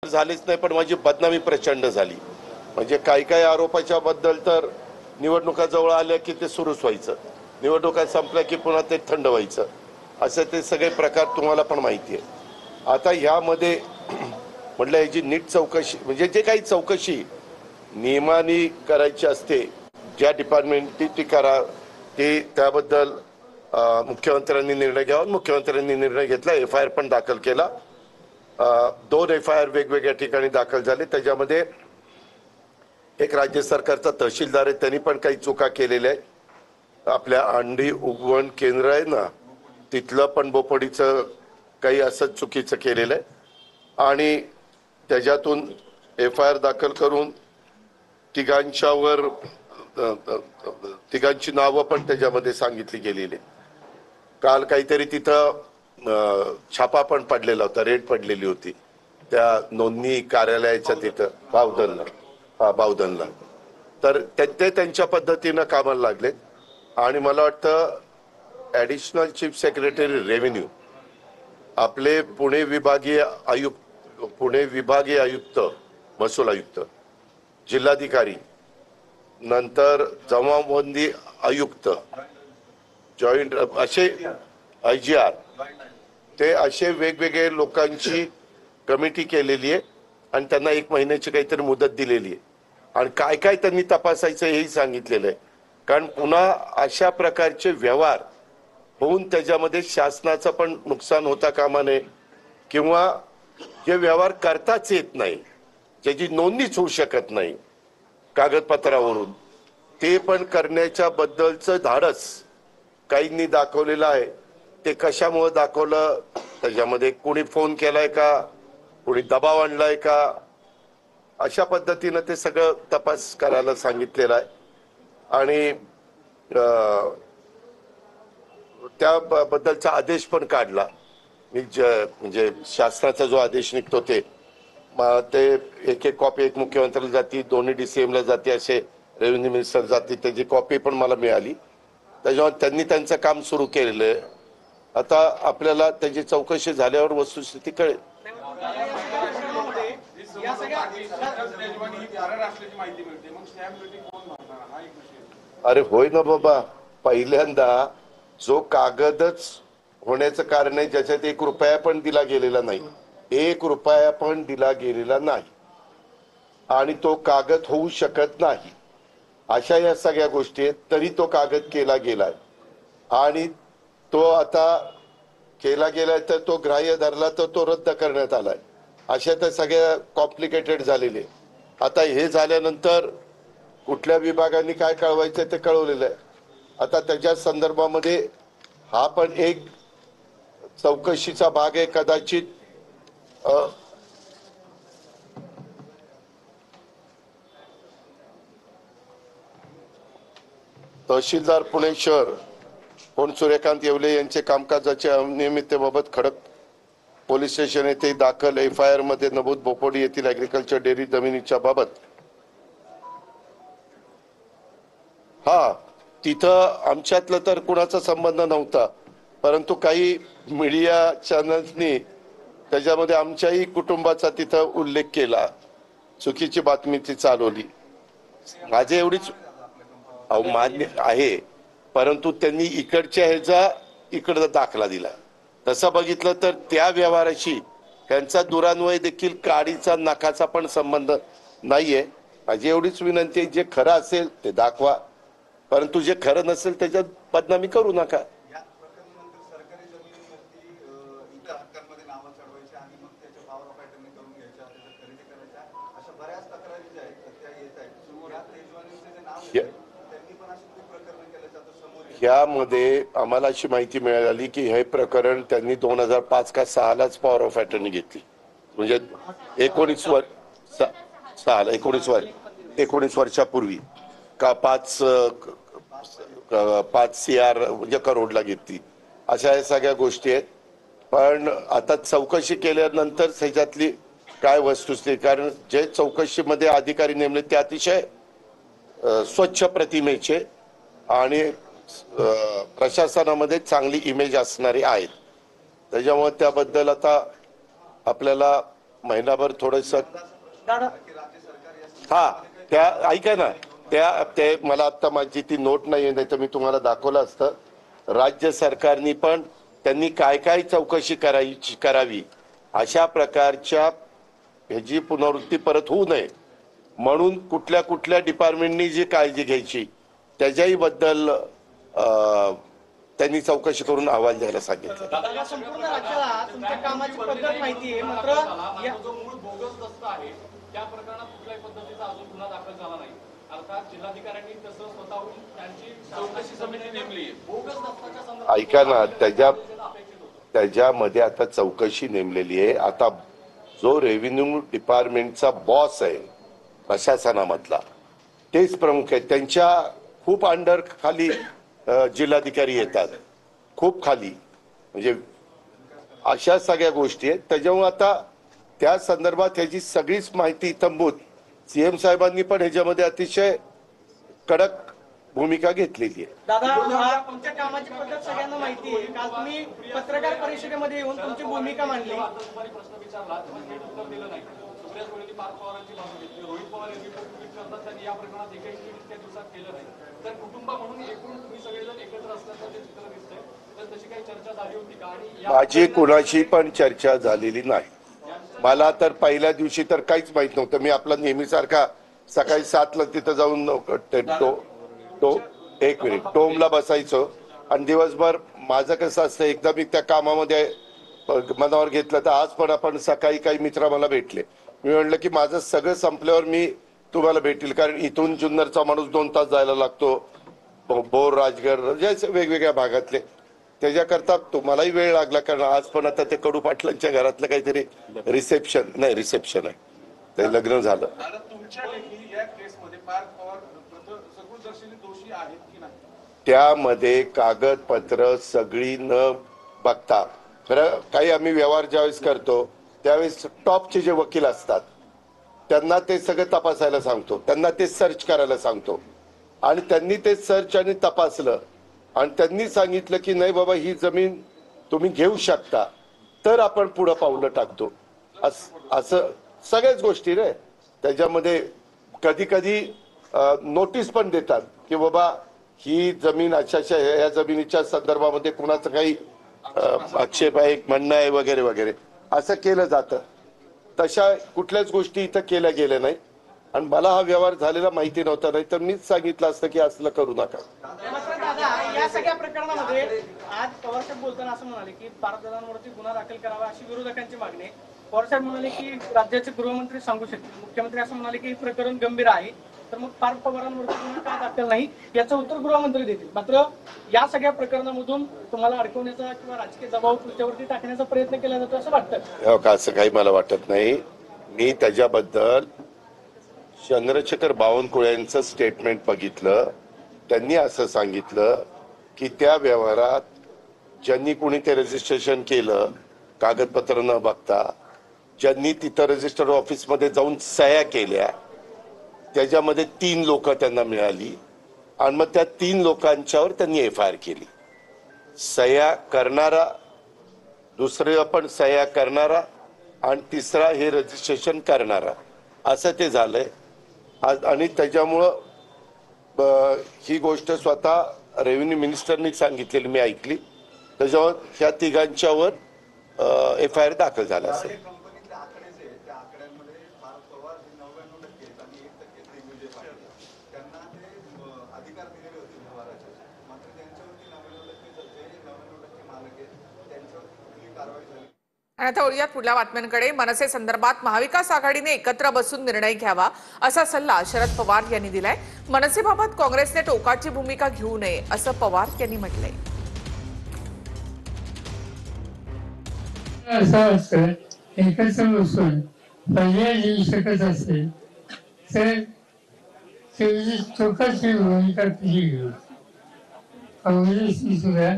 झालीच नाही, पण माझी बदनामी प्रचंड झाली। म्हणजे काही काही आरोपाच्या बद्दल तर निवडणुका जवळ आल्या की ते सुरूच व्हायचं, निवडणुका संपल्या की पुन्हा ते थंड व्हायचं, असे ते सगळे प्रकार तुम्हाला पण माहिती आहे। आता ह्यामध्ये म्हटलं याची नीट चौकशी, म्हणजे जे काही चौकशी नियमाने करायची असते, ज्या डिपार्टमेंटची ती करा, ते त्याबद्दल मुख्यमंत्र्यांनी निर्णय घ्यावा। मुख्यमंत्र्यांनी निर्णय घेतला, FIR पण दाखल केला। 2 FIR वेगवेगळ्या ठिकाणी दाखल झाले। त्याच्यामध्ये एक राज्य सरकारचा तहसीलदार आहे, त्यांनी पण काही चुका केलेल्या आहेत। आपल्या अंडी उगवण केंद्र आहे ना, तिथलं पण बोपडीचं काही असं चुकीचं केलेलं आहे आणि त्याच्यातून FIR दाखल करून तिघांच्यावर तिघांची नावं पण त्याच्यामध्ये सांगितली गेलेली। काल काहीतरी तिथं छापा पण पडलेला होता, रेड पडलेली होती त्या नोंदणी कार्यालयाच्या तिथं बावधनला। तर ते त्यांच्या पद्धतीनं कामाला लागले आणि मला वाटतं ॲडिशनल चीफ सेक्रेटरी रेव्हेन्यू, आपले पुणे विभागीय आयुक्त, महसूल आयुक्त, जिल्हाधिकारी, नंतर जमाबंदी आयुक्त, जॉईंट असे IGR, ते असे वेगवेगळे लोकांची कमिटी केलेली आहे आणि त्यांना 1 महिन्याची काहीतरी मुदत दिलेली आहे आणि काय काय त्यांनी तपासायचं हेही सांगितलेलं आहे। कारण पुन्हा अशा प्रकारचे व्यवहार होऊन त्याच्यामध्ये शासनाचं पण नुकसान होता कामा नये, किंवा जे व्यवहार करताच येत नाही, ज्याची नोंदणीच होऊ शकत नाही कागदपत्रावरून, ते पण करण्याच्या बद्दलचं धाडस काहींनी दाखवलेलं आहे। ते कशामुळे दाखवलं, त्याच्यामध्ये कोणी फोन केलाय का, कोणी दबाव आणलाय का, अशा पद्धतीनं ते सगळं तपास करायला सांगितलेलं आहे आणि त्याबद्दलचा आदेश पण काढला। मी म्हणजे शासनाचा जो आदेश निघतो ते एक कॉपी एक मुख्यमंत्र्याला जाती, 2 DCM ला जाते, असे रेव्हेन्यू मिनिस्टर जाती, त्याची कॉपी पण मला मिळाली। त्याच्यामुळे त्यांनी त्यांचं काम सुरू केलेलं आहे। आता आपल्याला त्याची चौकशी झाल्यावर वस्तुस्थिती कळेल। अरे होय ना बाबा, पहिल्यांदा जो कागदच होण्याचं कारण आहे, ज्याच्यात 1 रुपया पण दिला गेलेला नाही, 1 रुपया पण दिला गेलेला नाही आणि तो कागद होऊ शकत नाही, अशा या सगळ्या गोष्टी आहेत, तरी तो कागद केला गेलाय आणि तो आता केला गेलाय तर तो ग्राह्य धरला तर तो रद्द करण्यात आलाय। अशा तर सगळ्या कॉम्प्लिकेटेड झालेले। आता हे झाल्यानंतर कुठल्या विभागाने काय कळवायचं ते कळवलेलं आहे। आता त्याच्या संदर्भामध्ये हा पण एक चौकशीचा भाग आहे। कदाचित तहसीलदार पुणे शहर कोण सूर्यकांत येवले यांचे कामकाजाच्या अनियमिततेबाबत खडक पोलीस स्टेशन येथे दाखल FIR मध्ये नमूद बोपोडी येथील ऍग्रिकल्चर डेअरी जमिनीच्या बाबत, तिथं आमच्यातलं तर कुणाचा संबंध नव्हता, परंतु काही मीडिया चॅनल्सनी त्याच्यामध्ये आमच्याही कुटुंबाचा तिथं उल्लेख केला, चुकीची बातमी ती चालवली। माझे एवढीच मान्य आहे, परंतु त्यांनी इकडच्या ह्याचा इकडचा दाखला दिला। तसं बघितलं तर त्या व्यवहाराशी त्यांचा दुरान्वय देखील काडीचा नाकाचा पण संबंध नाहीये। माझी एवढीच विनंती आहे, जे खरं असेल ते दाखवा, परंतु जे खरं नसेल त्याच्यात बदनामी करू नका। ह्यामध्ये आम्हाला अशी माहिती मिळाली की हे प्रकरण त्यांनी 2005 का 6लाच पॉवर ऑफ अटर्नी घेतली, म्हणजे 19 वर्षापूर्वी का 5 CR म्हणजे करोडला घेतली। अशा या सगळ्या गोष्टी आहेत, पण आता चौकशी केल्यानंतर त्याच्यातली काय वस्तुस्थिती, कारण जे चौकशीमध्ये अधिकारी नेमले ते अतिशय स्वच्छ प्रतिमेचे आणि प्रशासनामध्ये चांगली इमेज असणारे आहेत। त्याच्यामुळे त्याबद्दल आता आपल्याला महिनाभर थोडस हा त्या ऐका ना ते मला आता माझी ती नोट नाही तर मी तुम्हाला दाखवलं असतं. राज्य सरकारनी पण त्यांनी काय काय चौकशी करावी अशा प्रकारच्या ह्याची पुनरावृत्ती परत होऊ नये म्हणून कुठल्या कुठल्या डिपार्टमेंटनी जी काळजी घ्यायची त्याच्याही बद्दल त्यांनी चौकशी करून अहवाल द्यायला सांगितलं. संपूर्ण राज्याला तुमच्या कामाची पद्धत माहिती आहे, मात्र जो मूळ बोगस दस्त आहे त्या प्रकरणात कुठल्याही पद्धतीचा अजून गुन्हा दाखल झाला नाही. अर्थात जिल्हाधिकाऱ्यांनी तसं स्वतःहून त्यांची चौकशी समिती नेमली आहे. बोगस दस्ताच्या संदर्भात ऐका ना त्याच्यामध्ये आता चौकशी नेमलेली आहे. आता जो रेव्हेन्यू डिपार्टमेंटचा बॉस आहे प्रशासनामधला तेच प्रमुख आहे. त्यांच्या खूप अंडर खाली जिल्हाधिकारी येतात, खूप खाली, म्हणजे अशा सगळ्या गोष्टी आहेत. त्याच्यामुळे आता त्या संदर्भात ह्याची सगळीच माहिती इत्थंभूत सीएम साहेबांनी पण ह्याच्यामध्ये अतिशय कडक भूमिका घेतलेली आहे. दादा तुमच्या कामाची पद्धत सगळ्यांना माहिती आहे. काल तुम्ही पत्रकार परिषदेमध्ये येऊन तुमची भूमिका मांडली. प्रश्न विचारला उत्तर दिलं नाही. सुप्रिया सुळेंनी पार्थ पवारांची बाजू घेतली. रोहित पवार यांनी ट्विट करतात त्यांनी या प्रकरणात एकही इतक्या दिवसात केलं नाही. तर कुटुंब म्हणून एकूण तुम्ही सगळेजण एकत्र असल्याचं जे चित्र दिसतंय तर तशी काही चर्चा झाली होती का? आणि माझी कुणाशी पण चर्चा झालेली नाही. मला तर पहिल्या दिवशी तर काहीच माहित नव्हतं. मी आपला नेहमीसारखा सकाळी 7ला तिथं जाऊन एक मिनिट टोमला बसायचो आणि दिवसभर माझं कसं असतं एकदा मी त्या कामामध्ये मनावर घेतलं तर आज पण आपण सकाळी काही मित्र मला भेटले. मी म्हणलं की माझं सगळं संपल्यावर मी तुम्हाला भेटेल, कारण इथून जुन्नरचा माणूस 2 तास जायला लागतो, बोर राजगड वेगवेगळ्या भागातले, त्याच्याकरता तुम्हालाही वेळ लागला. कारण आज पण आता ते कडू पाटलांच्या घरातलं काहीतरी रिसेप्शन आहे, ते लग्न झालं. त्यामध्ये कागदपत्र सगळी न बघता, खरं काही आम्ही व्यवहार ज्यावेळेस करतो त्यावेळेस टॉपचे जे वकील असतात त्यांना ते सगळं तपासायला सांगतो, त्यांना ते सर्च करायला सांगतो आणि त्यांनी ते सर्च आणि तपासलं आणि त्यांनी सांगितलं की नाही बाबा ही जमीन तुम्ही घेऊ शकता, तर आपण पुढे पावलं टाकतो. असं सगळ्याच गोष्टी रे. त्याच्यामध्ये कधी कधी नोटीस पण देतात की बाबा ही जमीन अशाशा या जमिनीच्या संदर्भामध्ये कुणाचं काही आक्षेप आहे, म्हणणं आहे वगैरे वगैरे असं केलं जातं. तशा कुठल्याच गोष्टी इथं केल्या गेल्या नाही आणि मला हा व्यवहार झालेला माहिती नव्हता, नाही तर मीच सांगितलं असतं की असलं करू नका. या सगळ्या प्रकरणामध्ये आज पवार साहेब बोलताना असं म्हणाले की पारदलांवरती गुन्हा दाखल करावा अशी विरोधकांची मागणी आहे. पवार साहेब म्हणाले की राज्याचे गृहमंत्री सांगू शकतील, मुख्यमंत्री असं म्हणाले की हे प्रकरण गंभीर आहे, तर मग पार्थ पवारांवरती गुन्हा का दाखल नाही याचं उत्तर गृहमंत्री देतील. मात्र या सगळ्या प्रकरणामधून तुम्हाला अडकवण्याचा किंवा राजकीय दबाव तुमच्यावरती टाकण्याचा प्रयत्न केला जातो असं वाटतं? असं काही मला वाटत नाही. मी त्याच्याबद्दल चंद्रशेखर बावनकुळे यांचं स्टेटमेंट बघितलं. त्यांनी असं सांगितलं की त्या व्यवहारात ज्यांनी कोणी ते रजिस्ट्रेशन केलं कागदपत्र न बघता, ज्यांनी तिथं रजिस्टर ऑफिसमध्ये जाऊन सह्या केल्या, त्याच्यामध्ये 3 लोक त्यांना मिळाली आणि मग त्या 3 लोकांच्यावर त्यांनी FIR केली. सह्या करणारा, दुसरे पण सह्या करणारा आणि तिसरा हे रजिस्ट्रेशन करणारा, असं ते झालंय. आणि त्याच्यामुळं ही गोष्ट स्वतः रेव्हेन्यू मिनिस्टरनी सांगितलेली मी ऐकली. त्याच्यावर ह्या 3घांच्यावर FIR दाखल झाला असेल. आणि आता वळूयात पुढल्या बातम्यांकडे. मनसे संदर्भात महाविकास आघाडीने एकत्र बसून निर्णय घ्यावा असा सल्ला शरद पवार यांनी दिलाय. मनसेबाबत काँग्रेसने टोकाची भूमिका घेऊ नये असं पवार यांनी म्हटलंय. एकत्र बसून पर्याय देऊ शकत असेल तर टोकाची भूमिका कशी घेऊ, काँग्रेसने सुद्धा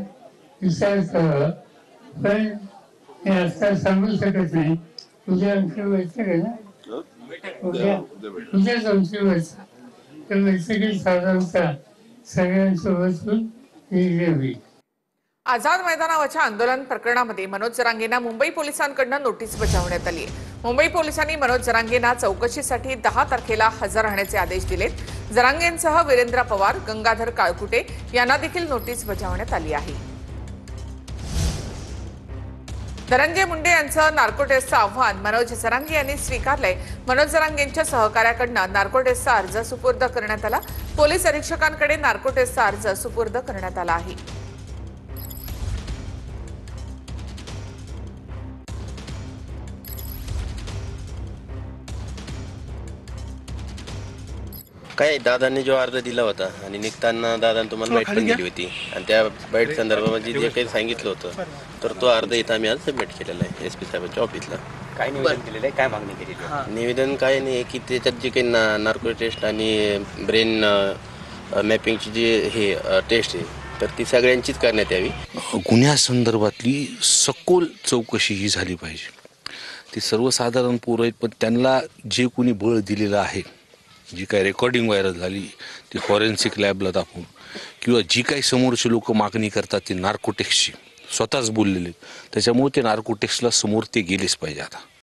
विचार करावा. पण मी आता सांगू शकत नाही. उद्या आमची बैठक आहे ना, उद्याच आमची बैठक, तर बैठकीत साधारणतः सगळ्यांसोबत निर्णय होईल. आझाद मैदानावरच्या आंदोलन प्रकरणामध्ये मनोज जरांगेंना मुंबई पोलिसांकडून नोटीस बजावण्यात आली आहे. मुंबई पोलिसांनी मनोज जरांगेंना चौकशीसाठी 10 तारखेला हजर राहण्याचे आदेश दिलेत। जरांगेंसह वीरेंद्र पवार, गंगाधर काळकुटे यांना देखील नोटीस बजावण्यात आली आहे। धनंजय मुंडे यांचं नार्को टेस्टचं आव्हान मनोज जरांगे यांनी स्वीकारलंय। मनोज जरांगेंच्या सहकार्याकडून नार्को टेस्टचा अर्ज सुपूर्द करण्यात आला। पोलीस अधीक्षकांकडे नार्को टेस्टचा अर्ज सुपूर्द करण्यात आला आहे। काय दादांनी जो अर्ज दिला होता आणि निघताना दादांनी तुम्हाला बाईट पण दिली होती आणि त्या बाईट संदर्भामध्ये जे काही सांगितलं होतं तर तो अर्ज इथं आम्ही आज सबमिट केलेला आहे SP साहेबांच्या ऑफिसला। काय निवेदन केलेलं आहे, काय मागणी केलेली आहे? निवेदन काय नाही की त्याच्यात जे काही नार्को टेस्ट आणि ब्रेन मॅपिंगची जी हे टेस्ट आहे तर ती सगळ्यांचीच करण्यात यावी। गुन्ह्यासंदर्भातली सखोल चौकशी ही झाली पाहिजे। ती सर्वसाधारण पोरं आहेत, पण त्यांना जे कोणी बळ दिलेलं आहे, जी काही रेकॉर्डिंग व्हायरल झाली ती फॉरेन्सिक लॅबला दाखवून किंवा जी काही समोरचे लोक मागणी करतात ती नार्कोटेक्सची स्वतःच बोललेले, त्याच्यामुळे ते नार्कोटेक्सला समोर ते गेलेच पाहिजे आता।